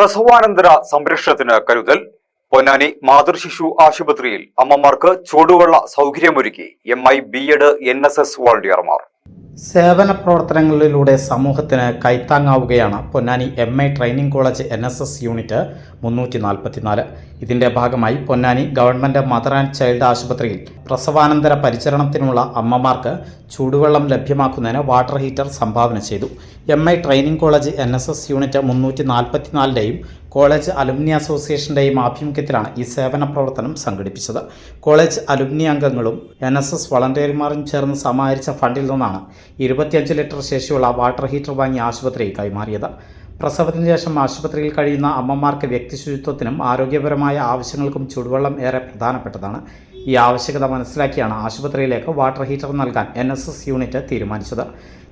പ്രസവാനന്തര സംരക്ഷണത്തിന് കരുതൽ. പൊന്നാനി മാതൃശിശു ആശുപത്രിയിൽ അമ്മമാർക്ക് ചൂടുവെള്ള സൗകര്യമൊരുക്കി MI B.Ed NSS വോളണ്ടിയർമാർ. സേവന പ്രവർത്തനങ്ങളിലൂടെ സമൂഹത്തിന് കൈത്താങ്ങാവുകയാണ് Ponnani MI training college NSS unit 344. ഇതിന്റെ ഭാഗമായി Ponnani government mother and child ആശുപത്രിയിൽ പ്രസവാനന്തര പരിചരണത്തിനുള്ള അമ്മമാർക്ക് ചൂടുവെള്ളം ലഭ്യമാക്കുന്നതിന് വാട്ടർ ഹീറ്റർ സംഭാവന ചെയ്തു. MI training college NSS unit 344ന്റെയും കോളേജ് അലുമിനി അസോസിയേഷന്റെയും ആഭിമുഖ്യത്തിലാണ് ഈ സേവന പ്രവർത്തനം സംഘടിപ്പിച്ചത്. കോളേജ് അലുമിനി അംഗങ്ങളും NSS വളണ്ടിയർമാരും ചേർന്ന് സമാഹരിച്ച ഫണ്ടിൽ നിന്നാണ് 25 ലിറ്റർ ശേഷിയുള്ള വാട്ടർ ഹീറ്റർ വാങ്ങി ആശുപത്രിയിൽ കൈമാറിയത്. പ്രസവത്തിന് ശേഷം ആശുപത്രിയിൽ കഴിയുന്ന അമ്മമാർക്ക് വ്യക്തി ശുചിത്വത്തിനും ആരോഗ്യപരമായ ആവശ്യങ്ങൾക്കും ചൂടുവെള്ളം ഏറെ പ്രധാനപ്പെട്ടതാണ്. ഈ ആവശ്യകത മനസ്സിലാക്കിയാണ് ആശുപത്രിയിലേക്ക് വാട്ടർ ഹീറ്റർ നൽകാൻ NSS യൂണിറ്റ് തീരുമാനിച്ചത്.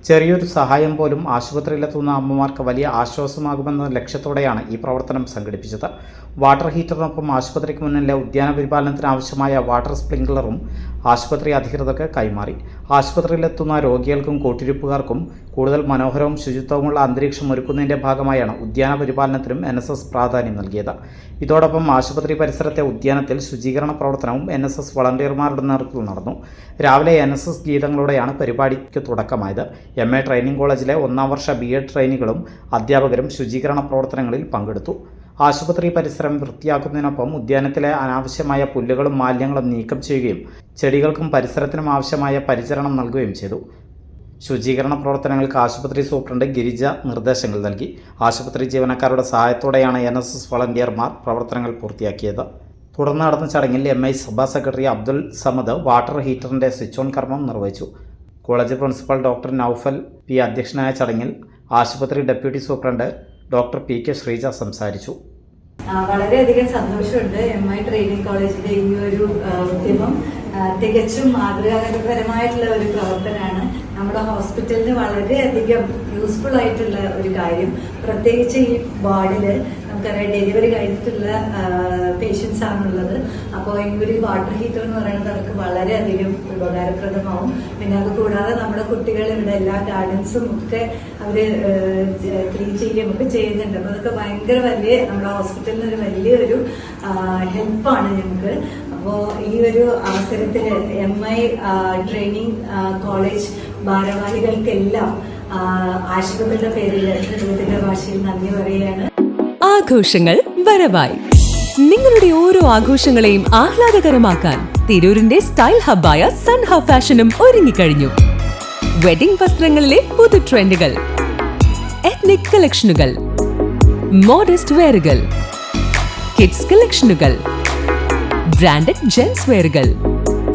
ചെറിയൊരു സഹായം പോലും ആശുപത്രിയിലെത്തുന്ന അമ്മമാർക്ക് വലിയ ആശ്വാസമാകുമെന്ന ലക്ഷ്യത്തോടെയാണ് ഈ പ്രവർത്തനം സംഘടിപ്പിച്ചത്. വാട്ടർ ഹീറ്ററിനൊപ്പം ആശുപത്രിക്ക് മുന്നിലെ ഉദ്യാന പരിപാലനത്തിന് ആവശ്യമായ വാട്ടർ സ്പ്രിംഗ്ലറും ആശുപത്രി അധികൃതർക്ക് കൈമാറി. ആശുപത്രിയിലെത്തുന്ന രോഗികൾക്കും കൂട്ടിരിപ്പുകാർക്കും കൂടുതൽ മനോഹരവും ശുചിത്വമുള്ള അന്തരീക്ഷം ഒരുക്കുന്നതിൻ്റെ ഭാഗമായാണ് ഉദ്യാന പരിപാലനത്തിനും NSS പ്രാധാന്യം നൽകിയത്. ഇതോടൊപ്പം ആശുപത്രി പരിസരത്തെ ഉദ്യാനത്തിൽ ശുചീകരണ പ്രവർത്തനവും NSS വളണ്ടിയർമാരുടെ നേതൃത്വത്തിൽ നടന്നു. രാവിലെ NSS ഗീതങ്ങളോടെയാണ് പരിപാടിക്ക് തുടക്കമായത്. MI ട്രെയിനിംഗ് കോളേജിലെ 1ാം വർഷ B.Ed ട്രെയിനികളും അധ്യാപകരും ശുചീകരണ പ്രവർത്തനങ്ങളിൽ പങ്കെടുത്തു. ആശുപത്രി പരിസരം വൃത്തിയാക്കുന്നതിനൊപ്പം ഉദ്യാനത്തിലെ അനാവശ്യമായ പുല്ലുകളും മാലിന്യങ്ങളും നീക്കം ചെയ്യുകയും ചെടികൾക്കും പരിസരത്തിനും ആവശ്യമായ പരിചരണം നൽകുകയും ചെയ്തു. ശുചീകരണ പ്രവർത്തനങ്ങൾക്ക് ആശുപത്രി സൂപ്രണ്ട് ഗിരിജ നിർദ്ദേശങ്ങൾ നൽകി. ആശുപത്രി ജീവനക്കാരുടെ സഹായത്തോടെയാണ് NSS വളണ്ടിയർമാർ പ്രവർത്തനങ്ങൾ പൂർത്തിയാക്കിയത്. തുടർന്ന് നടന്ന ചടങ്ങിൽ MI സഭാ സെക്രട്ടറി അബ്ദുൽ സമദ് വാട്ടർ ഹീറ്ററിന്റെ സ്വിച്ച് ഓൺ കർമ്മം നിർവഹിച്ചു. College principal doctor Noufal P അധ്യക്ഷനായ ചടങ്ങിൽ ആശുപത്രി deputy superintendent doctor PK Sreeja സംസാരിച്ചു. വളരെയധികം സന്തോഷമുണ്ട്. MI ട്രെയിനിംഗ് കോളേജിന്റെ ഈ ഒരു ഉദ്യമം തികച്ചും മാതൃകാപരമായിട്ടുള്ള ഒരു പ്രവർത്തനമാണ്. നമ്മുടെ ഹോസ്പിറ്റലിന് വളരെയധികം യൂസ്ഫുൾ ആയിട്ടുള്ള ഒരു കാര്യം. പ്രത്യേകിച്ച് ഈ വാർഡില് നമുക്കറിയാം ഡെലിവറി കഴിഞ്ഞിട്ടുള്ള പേഷ്യൻസ് ആണുള്ളത്. അപ്പോൾ ഈ ഒരു വാട്ടർ ഹീറ്റർ എന്ന് പറയുന്നത് അവർക്ക് വളരെയധികം ഉപകാരപ്രദമാവും. പിന്നെ അത് കൂടാതെ നമ്മുടെ കുട്ടികൾ ഇവിടെ എല്ലാ ഗാർഡൻസും ഒക്കെ അവര് ക്ലീൻ ചെയ്യുകയും ഒക്കെ ചെയ്യുന്നുണ്ട്. അപ്പൊ അതൊക്കെ ഭയങ്കര വലിയ നമ്മുടെ ഹോസ്പിറ്റലിന് ഒരു വലിയൊരു ഹെൽപ്പാണ് ഞങ്ങൾക്ക്. അപ്പോൾ ഈ ഒരു അവസരത്തിൽ MI ട്രെയിനിംഗ് കോളേജ് ഭാരവാഹികൾക്കെല്ലാം ആശുപത്രിയുടെ പേരിൽ ഹൃദയത്തിന്റെ ഭാഷയിൽ നന്ദി പറയുകയാണ്. ആഘോഷങ്ങൾ വരവായി. നിങ്ങളുടെ ഓരോ ആഘോഷങ്ങളെയും ആഹ്ലാദകരമാക്കാൻ തിരൂരിന്റെ സ്റ്റൈൽ ഹബ്ബായ സൻഹ ഫാഷനും ഒരുങ്ങിക്കഴിഞ്ഞു. വെഡിംഗ് വസ്ത്രങ്ങളിലെ പുതു ട്രെൻഡുകൾ, എത്നിക് കളക്ഷനുകൾ, മോഡസ്റ്റ് വെയറുകൾ, കിഡ്സ് കളക്ഷനുകൾ, ബ്രാൻഡഡ് ജെൻസ് വെയറുകൾ.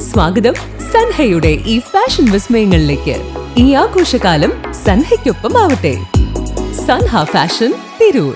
സ്വാഗതം സൻഹയുടെ ഈ ഫാഷൻ വിസ്മയങ്ങളിലേക്ക്. ഈ ആഘോഷകാലം സൻഹയ്ക്കൊപ്പം ആവട്ടെ. സൻഹ ഫാഷൻ തിരൂർ.